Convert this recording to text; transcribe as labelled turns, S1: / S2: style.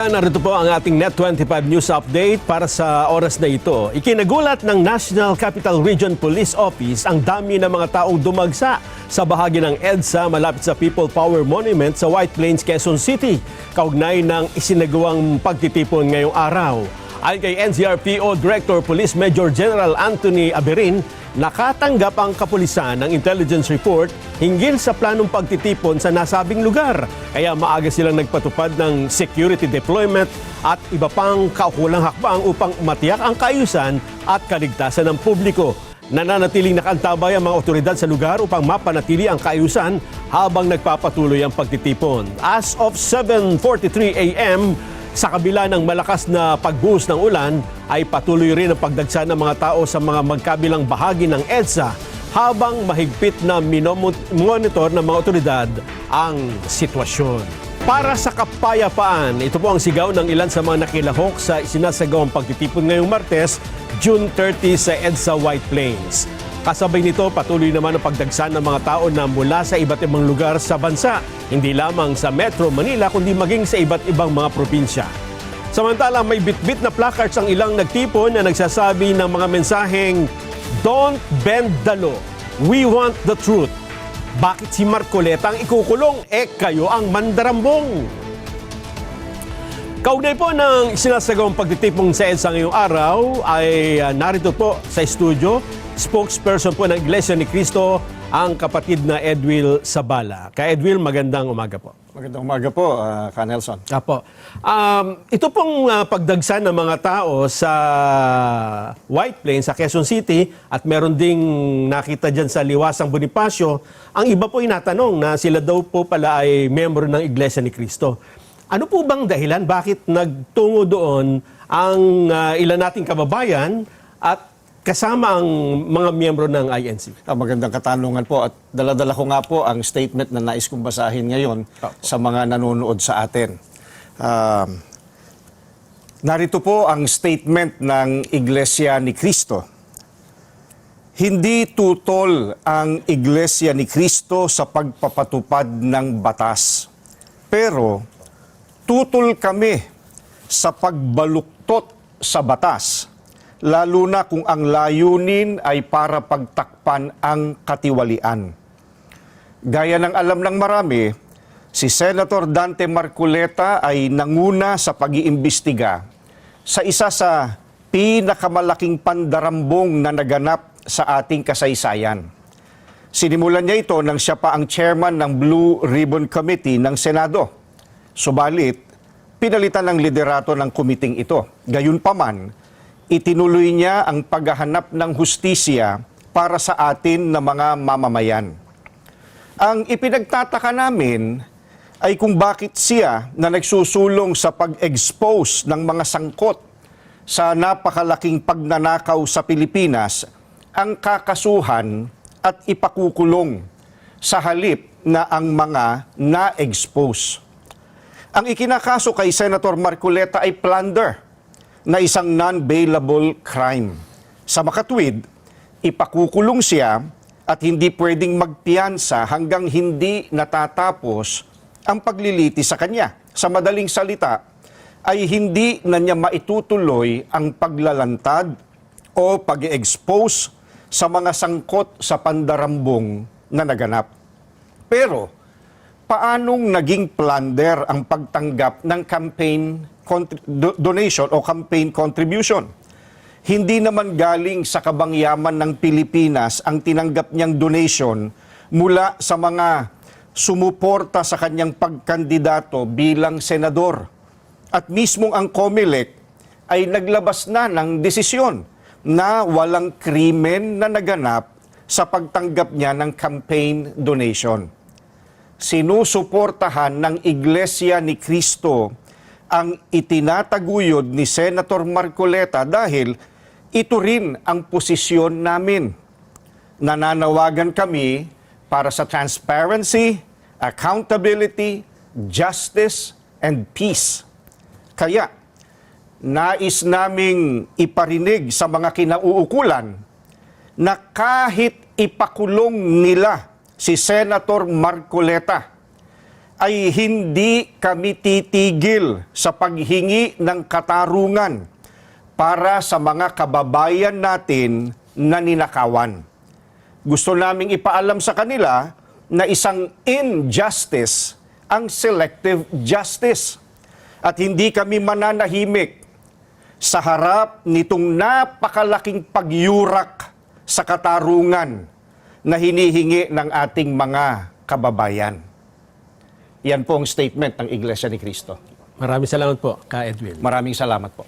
S1: Narito po ang ating Net25 News Update para sa oras na ito. Ikinagulat ng National Capital Region Police Office ang dami ng mga taong dumagsa sa bahagi ng EDSA malapit sa People Power Monument sa White Plains, Quezon City, kaugnay ng isinagawang pagtitipon ngayong araw. Ayon kay NCRPO Director Police Major General Anthony Aberin, nakatanggap ang kapulisan ng intelligence report hinggil sa planong pagtitipon sa nasabing lugar. Kaya maaga silang nagpatupad ng security deployment at iba pang kaukulang hakbang upang matiyak ang kaayusan at kaligtasan ng publiko. Nananatiling nakantabay ang mga otoridad sa lugar upang mapanatili ang kaayusan habang nagpapatuloy ang pagtitipon. As of 7:43 a.m., sa kabila ng malakas na pagbuhos ng ulan, ay patuloy rin ang pagdagsa ng mga tao sa mga magkabilang bahagi ng EDSA habang mahigpit na minomonitor ng mga otoridad ang sitwasyon. Para sa kapayapaan, ito po ang sigaw ng ilan sa mga nakilahok sa isinasagawang pagtitipon ngayong Martes, June 30 sa EDSA White Plains. Kasabay nito, patuloy naman ang pagdagsa ng mga tao na mula sa iba't ibang lugar sa bansa, hindi lamang sa Metro Manila kundi maging sa iba't ibang mga probinsya. Samantala, may bitbit na placards ang ilang nagtipon na nagsasabi ng mga mensaheng, "Don't bend the law. We want the truth." Bakit si Marcoleta ang ikukulong? Kayo ang mandarambong. Kaugnay po ng sinasagawang pagtitipong sa EDSA ngayong araw ay narito po sa studio, spokesperson po ng Iglesia ni Cristo, ang kapatid na Edwil Sabala. Kay Edwil, magandang umaga po.
S2: Magandang umaga po, Ka Nelson.
S1: Apo. Ito pong pagdagsa ng mga tao sa White Plains, sa Quezon City, at meron ding nakita dyan sa Liwasang Bonifacio, ang iba po inatanong na sila daw po pala ay membro ng Iglesia ni Cristo. Ano po bang dahilan? Bakit nagtungo doon ang ilan nating kababayan at kasama ang mga miyembro ng INC?
S2: Magandang katanungan po at dala-dala ko nga po ang statement na nais kong basahin ngayon sa mga nanonood sa atin. Narito po ang statement ng Iglesia ni Cristo. Hindi tutol ang Iglesia ni Cristo sa pagpapatupad ng batas, pero tutol kami sa pagbaluktot sa batas, lalo na kung ang layunin ay para pagtakpan ang katiwalian. Gaya ng alam ng marami, si Senator Dante Marcoleta ay nanguna sa pag-iimbestiga sa isa sa pinakamalaking pandarambong na naganap sa ating kasaysayan. Sinimulan niya ito nang siya pa ang chairman ng Blue Ribbon Committee ng Senado. Subalit, pinalitan ng liderato ng kumiting ito. Gayunpaman, itinuloy niya ang paghahanap ng hustisya para sa atin na mga mamamayan. Ang ipinagtataka namin ay kung bakit siya na nagsusulong sa pag-expose ng mga sangkot sa napakalaking pagnanakaw sa Pilipinas ang kakasuhan at ipakukulong sa halip na ang mga na-expose. Ang ikinakaso kay Senator Marcoleta ay plunder na isang non-bailable crime. Sa makatwid, ipakukulong siya at hindi pwedeng magpiyansa hanggang hindi natatapos ang pagliliti sa kanya. Sa madaling salita, ay hindi na niya maitutuloy ang paglalantad o pag-expose sa mga sangkot sa pandarambong na naganap. Pero, paanong naging plunder ang pagtanggap ng campaign donation o campaign contribution? Hindi naman galing sa kabangyaman ng Pilipinas ang tinanggap niyang donation mula sa mga sumuporta sa kanyang pagkandidato bilang senador. At mismong ang COMELEC ay naglabas na ng desisyon na walang krimen na naganap sa pagtanggap niya ng campaign donation. Sinusuportahan ng Iglesia ni Cristo ang itinataguyod ni Senator Marcoleta dahil ito rin ang posisyon namin. Nananawagan kami para sa transparency, accountability, justice, and peace. Kaya, nais naming iparinig sa mga kinauukulan na kahit ipakulong nila si Senator Marcoleta, ay hindi kami titigil sa paghingi ng katarungan para sa mga kababayan natin na ninakawan. Gusto naming ipaalam sa kanila na isang injustice ang selective justice. At hindi kami mananahimik sa harap nitong napakalaking pagyurak sa katarungan na hinihingi ng ating mga kababayan. Yan po ang statement ng Iglesia ni Cristo.
S1: Maraming salamat po, Ka Edwin.
S2: Maraming salamat po.